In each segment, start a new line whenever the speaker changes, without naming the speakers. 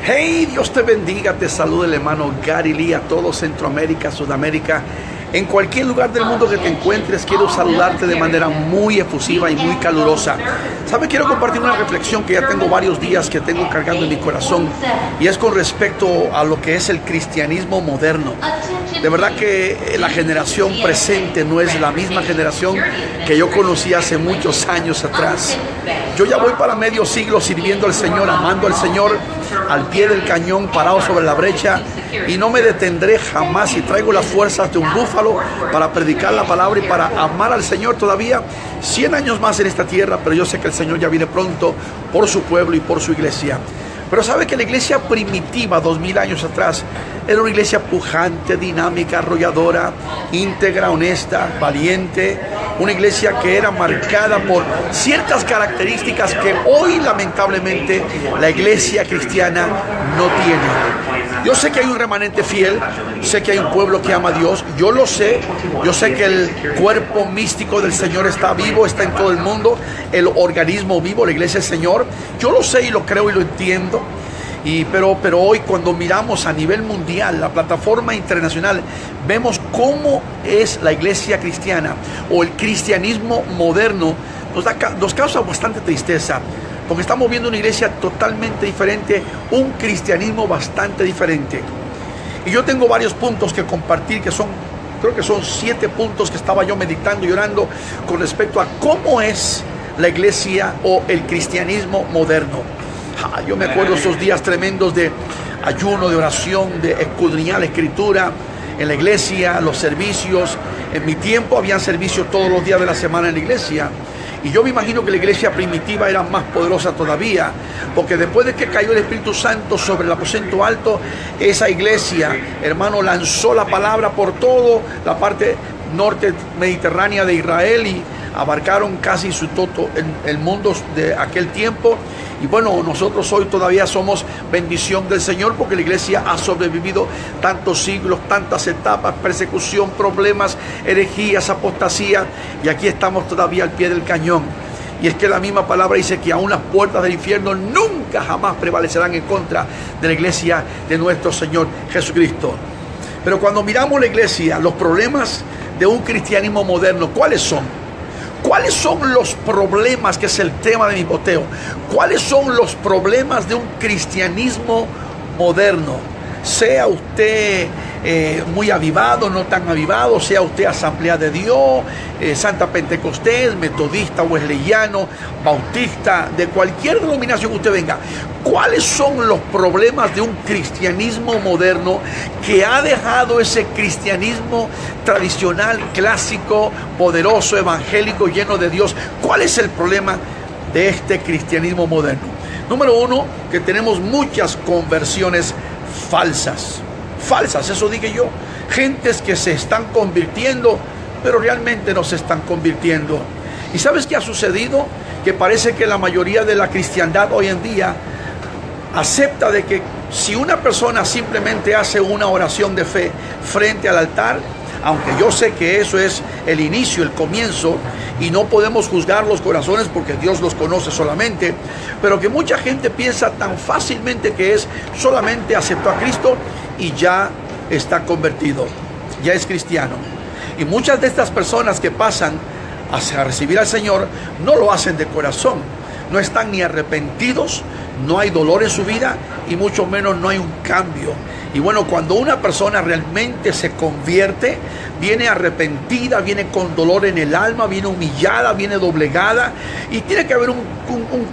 Hey, Dios te bendiga, te saluda el hermano Gary Lee a todo Centroamérica, Sudamérica. En cualquier lugar del mundo que te encuentres, quiero saludarte de manera muy efusiva y muy calurosa. ¿Sabe? Quiero compartir una reflexión que ya tengo varios días que tengo cargando en mi corazón, y es con respecto a lo que es el cristianismo moderno. De verdad que la generación presente no es la misma generación que yo conocí hace muchos años atrás. Yo ya voy para medio siglo sirviendo al Señor, amando al Señor, al pie del cañón, parado sobre la brecha, y no me detendré jamás, y traigo las fuerzas de un búfalo para predicar la palabra y para amar al Señor todavía 100 años más en esta tierra, pero yo sé que el Señor ya viene pronto por su pueblo y por su iglesia. Pero sabe que la iglesia primitiva, 2000 años atrás, era una iglesia pujante, dinámica, arrolladora, íntegra, honesta, valiente. Una iglesia que era marcada por ciertas características que hoy lamentablemente la iglesia cristiana no tiene. Yo sé que hay un remanente fiel, sé que hay un pueblo que ama a Dios, yo lo sé. Yo sé que el cuerpo místico del Señor está vivo, está en todo el mundo, el organismo vivo, la iglesia del Señor. Yo lo sé y lo creo y lo entiendo. Pero hoy, cuando miramos a nivel mundial, la plataforma internacional, vemos cómo es la iglesia cristiana o el cristianismo moderno, nos causa bastante tristeza, porque estamos viendo una iglesia totalmente diferente, un cristianismo bastante diferente. Y yo tengo varios puntos que compartir, creo que son 7 puntos que estaba yo meditando y orando con respecto a cómo es la iglesia o el cristianismo moderno. Yo me acuerdo esos días tremendos de ayuno, de oración, de escudriñar la escritura en la iglesia, los servicios. En mi tiempo habían servicios todos los días de la semana en la iglesia. Y yo me imagino que la iglesia primitiva era más poderosa todavía, porque después de que cayó el Espíritu Santo sobre el aposento alto, esa iglesia, hermano, lanzó la palabra por todo la parte norte mediterránea de Israel y abarcaron casi su todo el mundo de aquel tiempo. Y bueno, nosotros hoy todavía somos bendición del Señor, porque la iglesia ha sobrevivido tantos siglos, tantas etapas, persecución, problemas, herejías, apostasía, y aquí estamos todavía al pie del cañón. Y es que la misma palabra dice que aún las puertas del infierno nunca jamás prevalecerán en contra de la iglesia de nuestro Señor Jesucristo. Pero cuando miramos la iglesia, los problemas de un cristianismo moderno, ¿cuáles son? ¿Cuáles son los problemas, que es el tema de mi boteo? ¿Cuáles son los problemas de un cristianismo moderno? Sea usted muy avivado, no tan avivado, sea usted Asamblea de Dios, Santa Pentecostés, metodista, wesleyano, bautista, de cualquier denominación que usted venga. ¿Cuáles son los problemas de un cristianismo moderno que ha dejado ese cristianismo tradicional, clásico, poderoso, evangélico, lleno de Dios? ¿Cuál es el problema de este cristianismo moderno? Número 1, que tenemos muchas conversiones falsas, eso dije yo. Gentes que se están convirtiendo, pero realmente no se están convirtiendo. ¿Y sabes qué ha sucedido? Que parece que la mayoría de la cristiandad hoy en día acepta de que si una persona simplemente hace una oración de fe frente al altar, aunque yo sé que eso es el inicio, el comienzo, y no podemos juzgar los corazones porque Dios los conoce solamente, pero que mucha gente piensa tan fácilmente que es solamente aceptó a Cristo y ya está convertido, ya es cristiano. Y muchas de estas personas que pasan a recibir al Señor no lo hacen de corazón, no están ni arrepentidos, no hay dolor en su vida y mucho menos no hay un cambio. Y bueno, cuando una persona realmente se convierte, viene arrepentida, viene con dolor en el alma, viene humillada, viene doblegada, y tiene que haber un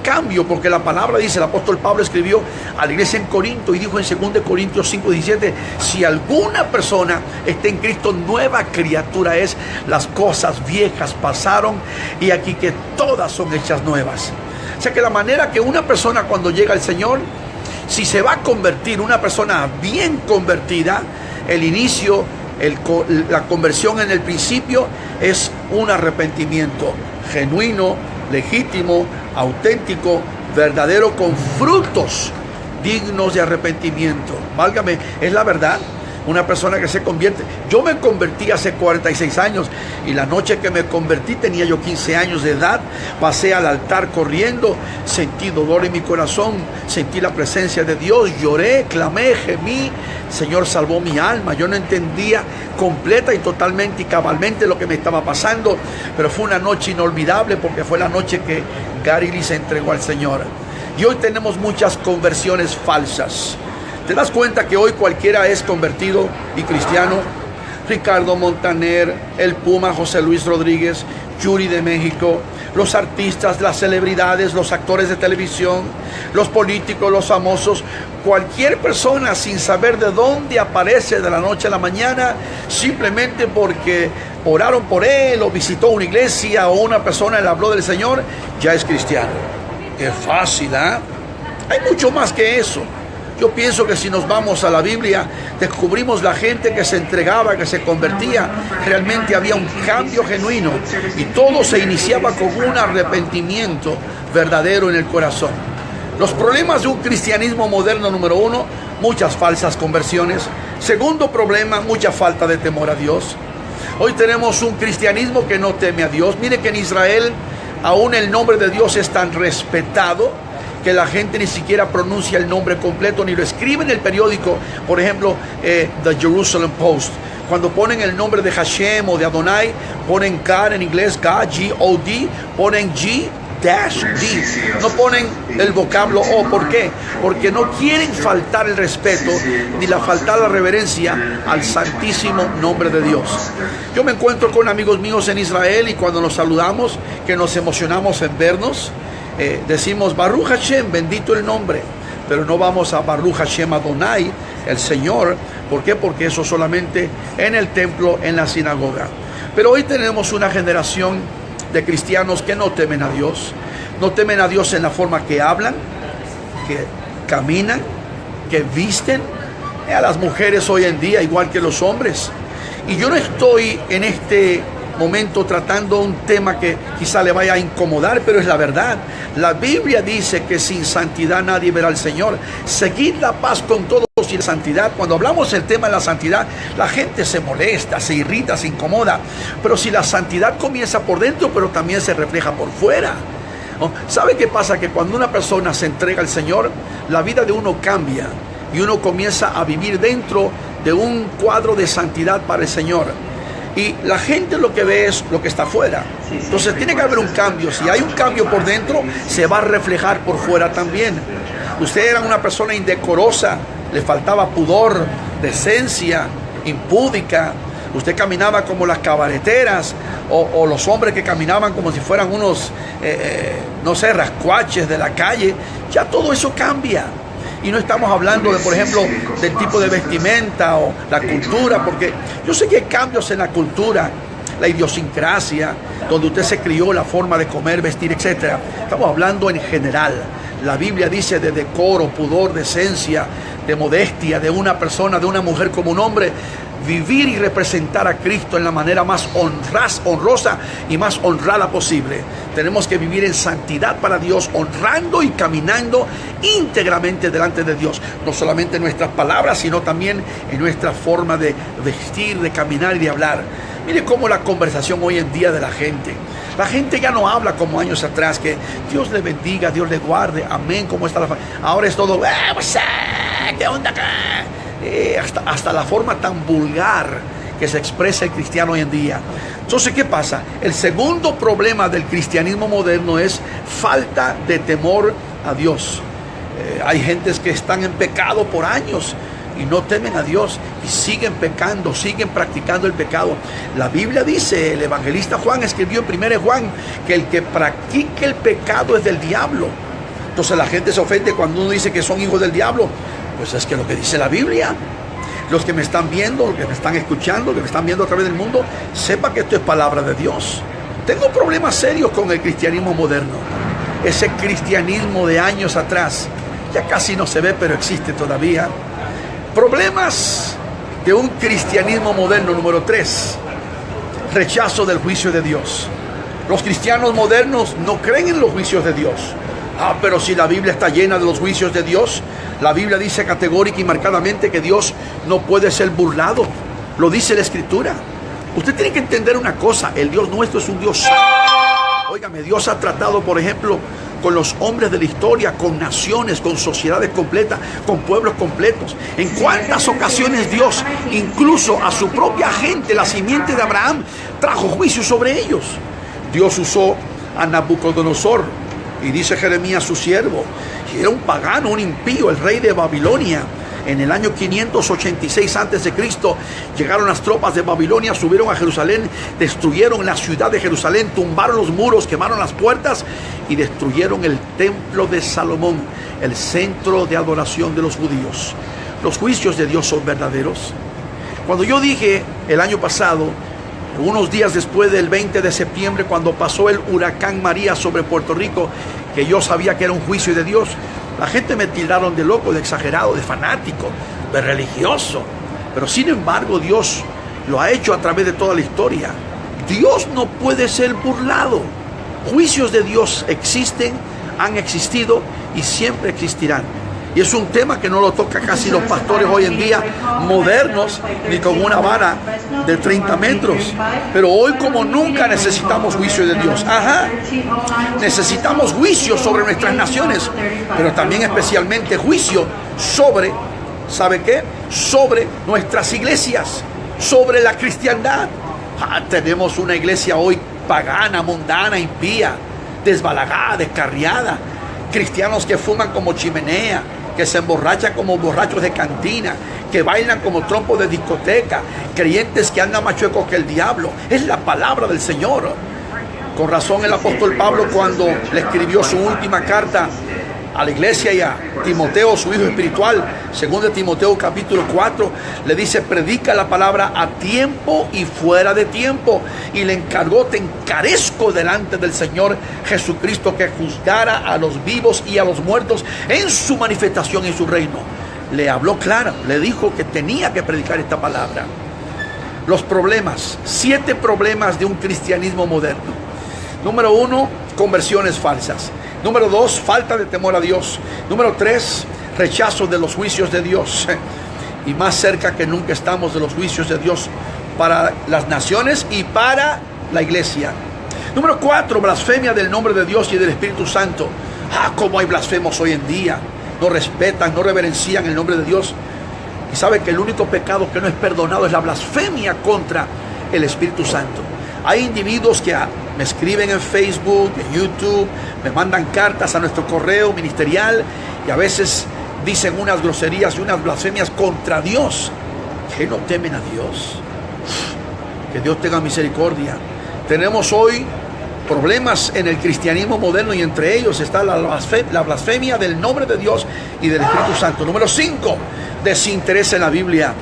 cambio, porque la palabra dice, el apóstol Pablo escribió a la iglesia en Corinto y dijo en 2 Corintios 5:17, si alguna persona está en Cristo, nueva criatura es, las cosas viejas pasaron y aquí que todas son hechas nuevas. O sea que la manera que una persona cuando llega al Señor, si se va a convertir, una persona bien convertida, el inicio, la conversión en el principio es un arrepentimiento genuino, legítimo, auténtico, verdadero, con frutos dignos de arrepentimiento. Válgame, es la verdad. Una persona que se convierte. Yo me convertí hace 46 años y la noche que me convertí tenía yo 15 años de edad. Pasé al altar corriendo, sentí dolor en mi corazón, sentí la presencia de Dios, lloré, clamé, gemí. El Señor salvó mi alma. Yo no entendía completa y totalmente y cabalmente lo que me estaba pasando, pero fue una noche inolvidable porque fue la noche que Gary Lee se entregó al Señor. Y hoy tenemos muchas conversiones falsas. ¿Te das cuenta que hoy cualquiera es convertido y cristiano? Ricardo Montaner, el Puma, José Luis Rodríguez, Yuri de México, los artistas, las celebridades, los actores de televisión, los políticos, los famosos, cualquier persona sin saber de dónde aparece de la noche a la mañana, simplemente porque oraron por él o visitó una iglesia o una persona le habló del Señor, ya es cristiano. Qué fácil, ¿eh? Hay mucho más que eso. Yo pienso que si nos vamos a la Biblia, descubrimos la gente que se entregaba, que se convertía. Realmente había un cambio genuino y todo se iniciaba con un arrepentimiento verdadero en el corazón. Los problemas de un cristianismo moderno, número uno, muchas falsas conversiones. Segundo problema, mucha falta de temor a Dios. Hoy tenemos un cristianismo que no teme a Dios. Mire que en Israel aún el nombre de Dios es tan respetado que la gente ni siquiera pronuncia el nombre completo ni lo escribe en el periódico. Por ejemplo, The Jerusalem Post, cuando ponen el nombre de Hashem o de Adonai, ponen God en inglés, God, G-O-D, ponen G-D, no ponen el vocablo O. ¿Por qué? Porque no quieren faltar el respeto ni faltar la reverencia al santísimo nombre de Dios. Yo me encuentro con amigos míos en Israel y cuando nos saludamos, que nos emocionamos en vernos, decimos Baruch Hashem, bendito el nombre, pero no vamos a Baruch Hashem Adonai, el Señor. ¿Por qué? Porque eso solamente en el templo, en la sinagoga. Pero hoy tenemos una generación de cristianos que no temen a Dios. No temen a Dios en la forma que hablan, que caminan, que visten. A las mujeres hoy en día, igual que los hombres. Y yo no estoy en este momento tratando un tema que quizá le vaya a incomodar, pero es la verdad. La Biblia dice que sin santidad nadie verá al Señor. Seguid la paz con todos y la santidad. Cuando hablamos del tema de la santidad, la gente se molesta, se irrita, se incomoda. Pero si la santidad comienza por dentro, pero también se refleja por fuera. ¿Sabe qué pasa? Que cuando una persona se entrega al Señor, la vida de uno cambia y uno comienza a vivir dentro de un cuadro de santidad para el Señor. Y la gente lo que ve es lo que está afuera. Entonces tiene que haber un cambio. Si hay un cambio por dentro, se va a reflejar por fuera también. Usted era una persona indecorosa, le faltaba pudor, decencia, impúdica. Usted caminaba como las cabareteras o los hombres que caminaban como si fueran unos, no sé, rascuaches de la calle. Ya todo eso cambia. Y no estamos hablando de, por ejemplo, del tipo de vestimenta o la cultura, porque yo sé que hay cambios en la cultura, la idiosincrasia, donde usted se crió, la forma de comer, vestir, etc. Estamos hablando en general. La Biblia dice de decoro, pudor, decencia, de modestia, de una persona, de una mujer como un hombre. Vivir y representar a Cristo en la manera más honrosa y más honrada posible. Tenemos que vivir en santidad para Dios, honrando y caminando íntegramente delante de Dios. No solamente en nuestras palabras, sino también en nuestra forma de vestir, de caminar y de hablar. Mire cómo la conversación hoy en día de la gente. La gente ya no habla como años atrás, que Dios le bendiga, Dios le guarde, amén, ¿cómo está la familia? Ahora es todo, ¿qué onda acá? Hasta la forma tan vulgar que se expresa el cristiano hoy en día. Entonces, ¿qué pasa? El segundo problema del cristianismo moderno es falta de temor a Dios. Hay gentes que están en pecado por años y no temen a Dios y siguen pecando, siguen practicando el pecado. La Biblia dice, el evangelista Juan escribió en 1 Juan que el que practique el pecado es del diablo. Entonces la gente se ofende cuando uno dice que son hijos del diablo. Pues es que lo que dice la Biblia. Los que me están viendo, los que me están escuchando, los que me están viendo a través del mundo, sepa que esto es palabra de Dios. Tengo problemas serios con el cristianismo moderno. Ese cristianismo de años atrás ya casi no se ve, pero existe todavía. Problemas de un cristianismo moderno. Número 3, rechazo del juicio de Dios. Los cristianos modernos no creen en los juicios de Dios. Pero si la Biblia está llena de los juicios de Dios, la Biblia dice categórica y marcadamente que Dios no puede ser burlado. Lo dice la Escritura. Usted tiene que entender una cosa: el Dios nuestro es un Dios santo. Óigame, Dios ha tratado, por ejemplo, con los hombres de la historia, con naciones, con sociedades completas, con pueblos completos. ¿En cuántas ocasiones Dios, incluso a su propia gente, la simiente de Abraham, trajo juicio sobre ellos? Dios usó a Nabucodonosor, y dice Jeremías su siervo, y era un pagano, un impío, el rey de Babilonia. En el año 586 a.C. llegaron las tropas de Babilonia, subieron a Jerusalén, destruyeron la ciudad de Jerusalén, tumbaron los muros, quemaron las puertas y destruyeron el templo de Salomón, el centro de adoración de los judíos. Los juicios de Dios son verdaderos. Cuando yo dije el año pasado, unos días después del 20 de septiembre, cuando pasó el huracán María sobre Puerto Rico, que yo sabía que era un juicio de Dios, la gente me tildaron de loco, de exagerado, de fanático, de religioso. Pero sin embargo, Dios lo ha hecho a través de toda la historia. Dios no puede ser burlado. Juicios de Dios existen, han existido y siempre existirán. Y es un tema que no lo toca casi los pastores hoy en día modernos, ni con una vara de 30 metros. Pero hoy como nunca necesitamos juicio de Dios. Necesitamos juicio sobre nuestras naciones, pero también especialmente juicio sobre, ¿sabe qué? Sobre nuestras iglesias, sobre la cristiandad. Tenemos una iglesia hoy pagana, mundana, impía, desbalagada, descarriada. Cristianos que fuman como chimenea, que se emborrachan como borrachos de cantina, que bailan como trompos de discoteca, creyentes que andan más chuecos que el diablo. Es la palabra del Señor. Con razón el apóstol Pablo, cuando le escribió su última carta a la iglesia y a Timoteo, su hijo espiritual, 2 Timoteo capítulo 4, le dice: predica la palabra a tiempo y fuera de tiempo. Y le encargó: te encarezco delante del Señor Jesucristo, que juzgara a los vivos y a los muertos en su manifestación en su reino. Le habló claro, le dijo que tenía que predicar esta palabra. Los problemas, 7 problemas de un cristianismo moderno. Número 1, conversiones falsas. Número 2, falta de temor a Dios. Número 3, rechazo de los juicios de Dios. Y más cerca que nunca estamos de los juicios de Dios para las naciones y para la iglesia. Número 4, blasfemia del nombre de Dios y del Espíritu Santo. Cómo hay blasfemos hoy en día. No respetan, no reverencian el nombre de Dios. Y sabe que el único pecado que no es perdonado es la blasfemia contra el Espíritu Santo. Hay individuos que me escriben en Facebook, en YouTube, me mandan cartas a nuestro correo ministerial y a veces dicen unas groserías y unas blasfemias contra Dios, que no temen a Dios. Que Dios tenga misericordia. Tenemos hoy problemas en el cristianismo moderno y entre ellos está la blasfemia del nombre de Dios y del Espíritu Santo. Número 5, desinterés en la Biblia.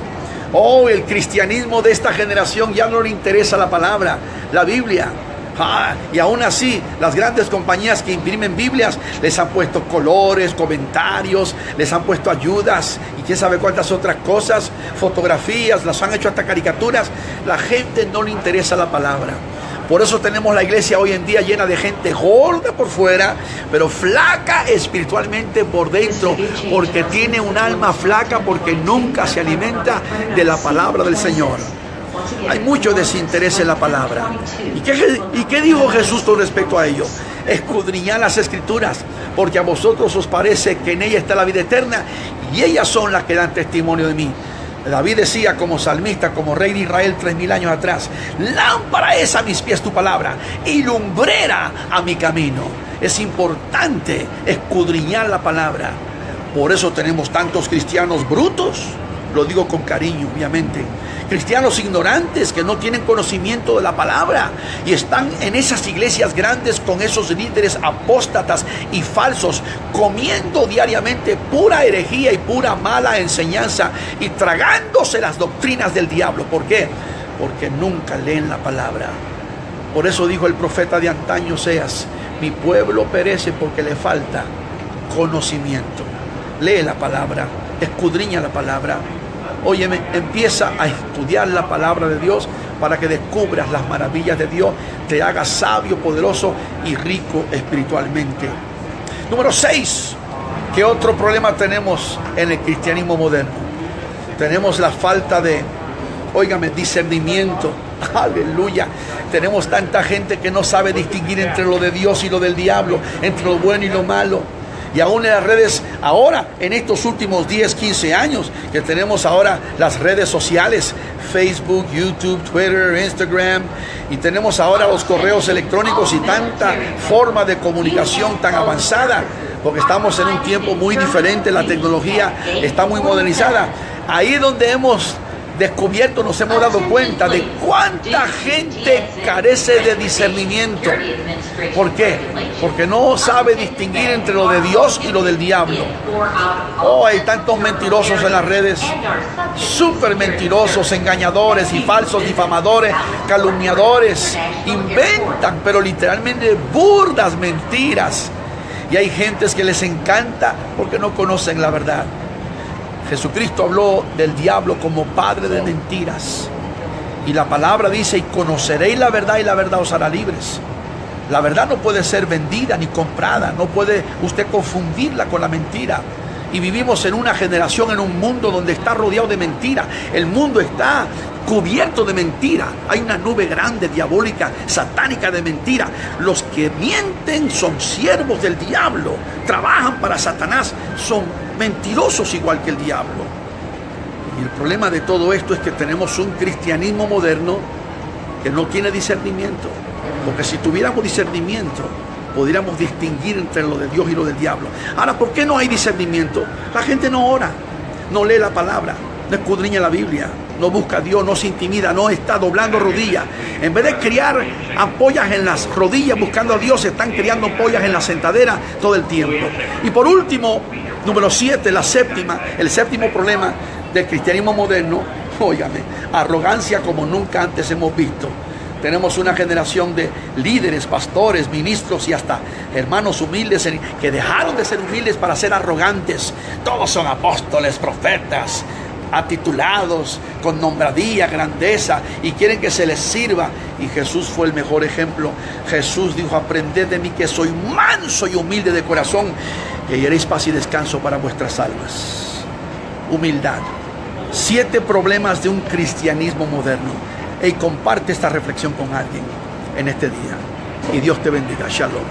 El cristianismo de esta generación ya no le interesa la palabra, la Biblia. Y aún así, las grandes compañías que imprimen Biblias les han puesto colores, comentarios, les han puesto ayudas y quién sabe cuántas otras cosas, fotografías, las han hecho hasta caricaturas. La gente no le interesa la palabra. Por eso tenemos la iglesia hoy en día llena de gente gorda por fuera, pero flaca espiritualmente por dentro, porque tiene un alma flaca, porque nunca se alimenta de la palabra del Señor. Hay mucho desinterés en la palabra. ¿Y qué dijo Jesús con respecto a ello? Escudriñad las Escrituras, porque a vosotros os parece que en ella está la vida eterna, y ellas son las que dan testimonio de mí. David decía como salmista, como rey de Israel 3000 años atrás: lámpara es a mis pies tu palabra y lumbrera a mi camino. Es importante escudriñar la palabra. Por eso tenemos tantos cristianos brutos, lo digo con cariño obviamente, cristianos ignorantes que no tienen conocimiento de la palabra y están en esas iglesias grandes con esos líderes apóstatas y falsos, comiendo diariamente pura herejía y pura mala enseñanza y tragándose las doctrinas del diablo. ¿Por qué? Porque nunca leen la palabra. Por eso dijo el profeta de antaño Oseas: mi pueblo perece porque le falta conocimiento. Lee la palabra, escudriña la palabra. Óyeme, empieza a estudiar la palabra de Dios para que descubras las maravillas de Dios, te hagas sabio, poderoso y rico espiritualmente. Número 6. ¿Qué otro problema tenemos en el cristianismo moderno? Tenemos la falta de, óigame, discernimiento. Aleluya. Tenemos tanta gente que no sabe distinguir entre lo de Dios y lo del diablo, entre lo bueno y lo malo. Y aún en las redes, ahora, en estos últimos 10, 15 años, que tenemos ahora las redes sociales, Facebook, YouTube, Twitter, Instagram, y tenemos ahora los correos electrónicos y tanta forma de comunicación tan avanzada, porque estamos en un tiempo muy diferente, la tecnología está muy modernizada. Ahí es donde hemos descubierto, nos hemos dado cuenta de cuánta gente carece de discernimiento. ¿Por qué? Porque no sabe distinguir entre lo de Dios y lo del diablo. Oh, hay tantos mentirosos en las redes, súper mentirosos, engañadores y falsos difamadores, calumniadores, inventan, pero literalmente burdas mentiras. Y hay gentes que les encanta porque no conocen la verdad. Jesucristo habló del diablo como padre de mentiras. Y la palabra dice, y conoceréis la verdad y la verdad os hará libres. La verdad no puede ser vendida ni comprada. No puede usted confundirla con la mentira. Y vivimos en una generación, en un mundo donde está rodeado de mentira. El mundo está cubierto de mentira. Hay una nube grande, diabólica, satánica de mentira. Los que mienten son siervos del diablo. Trabajan para Satanás. Son mentirosos igual que el diablo. Y el problema de todo esto es que tenemos un cristianismo moderno que no tiene discernimiento. Porque si tuviéramos discernimiento, podríamos distinguir entre lo de Dios y lo del diablo. Ahora, ¿por qué no hay discernimiento? La gente no ora, no lee la palabra, no escudriña la Biblia, no busca a Dios, no se intimida, no está doblando rodillas. En vez de criar ampollas en las rodillas buscando a Dios, están criando ampollas en la sentadera todo el tiempo. Y por último, número 7, el séptimo problema del cristianismo moderno, óigame, arrogancia como nunca antes hemos visto. Tenemos una generación de líderes, pastores, ministros y hasta hermanos humildes que dejaron de ser humildes para ser arrogantes. Todos son apóstoles, profetas, atitulados, con nombradía, grandeza, y quieren que se les sirva. Y Jesús fue el mejor ejemplo. Jesús dijo, aprended de mí que soy manso y humilde de corazón, y hallaréis paz y descanso para vuestras almas. Humildad. 7 problemas de un cristianismo moderno. Y comparte esta reflexión con alguien en este día. Y Dios te bendiga. Shalom.